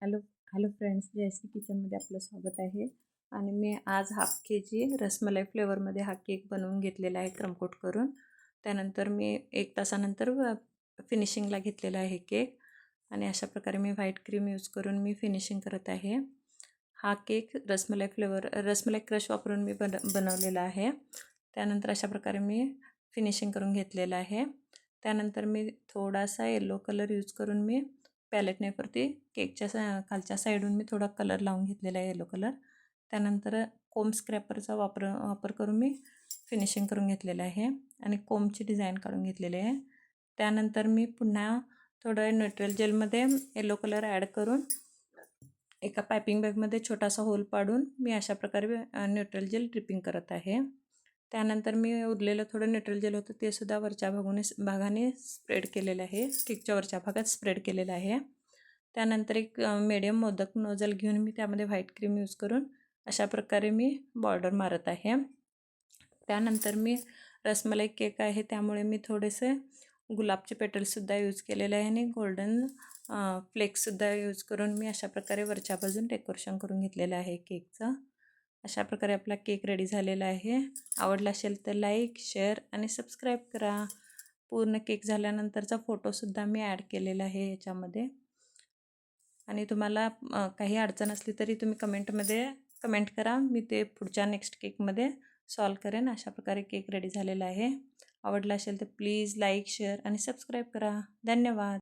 Hello hello friends, Jayashree किचनमध्ये आपलं स्वागत आहे. आणि मी आज हाफ KG रसमलाई फ्लेवरमध्ये हा केक बनवून घेतलेला आहे क्रमकोट करून. त्यानंतर मी 1 तासानंतर फिनिशिंगला घेतलेला आहे केक. आणि अशा प्रकारे मी व्हाईट क्रीम यूज करून मी फिनिशिंग करत आहे. हा केक रसमलाई क्रश वापरून मी बनवलेला आहे. त्यानंतर अशा प्रकारे मी फिनिशिंग करून घेतलेलं आहे. त्यानंतर मी थोडासा येलो कलर यूज करून मी पॅलेट नाईफवरती केकच्या खालच्या साईडून मी थोडा कलर लावून घेतलेला आहे, येलो कलर. त्यानंतर कोम स्क्रॅपरचा वापर करून मी फिनिशिंग करून घेतलेलं आहे आणि कोमची डिझाईन काढून घेतलेली आहे. त्यानंतर मी पुन्हा थोडं न्यूट्रल जेलमध्ये येलो कलर ॲड करून एका पायपिंग बॅगमध्ये छोटासा होल पाडून मी अशा प्रकारे न्यूट्रल जेल ड्रिपिंग करत आहे. त्यानंतर मी उरलेलं थोडं न्यूट्रल जेल होतं ते सुद्धा वरच्या भागाने स्प्रेड केलेलं आहे, केकच्या वरच्या भागात स्प्रेड केलेलं आहे. त्यानंतर एक मीडियम मोदक नोझल घेऊन मी त्यामध्ये व्हाईट क्रीम यूज करून अशा प्रकारे मी बॉर्डर मारत आहे. त्यानंतर मी रसमलाई केक आहे त्यामुळे मी थोडेसे गुलाबचे पेटल्ससुद्धा यूज केलेले आहे आणि गोल्डन फ्लेक्ससुद्धा यूज करून मी अशा प्रकारे वरच्या बाजून डेकोरेशन करून घेतलेलं आहे केकचं. अशा प्रकारे आपला केक रेडी झालेला आहे. आवडला असेल तर लाईक, शेअर आणि सबस्क्राईब करा. पूर्ण केक झाल्यानंतरचा फोटोसुद्धा मी ॲड केलेला आहे याच्यामध्ये. आणि तुम्हाला काही अडचण असली तरी तुम्ही कमेंट करा, मी ते पुढच्या नेक्स्ट केकमध्ये सॉल्व करेन. अशा प्रकारे केक रेडी झालेला आहे. आवडला असेल तर प्लीज लाईक, शेअर आणि सबस्क्राईब करा. धन्यवाद.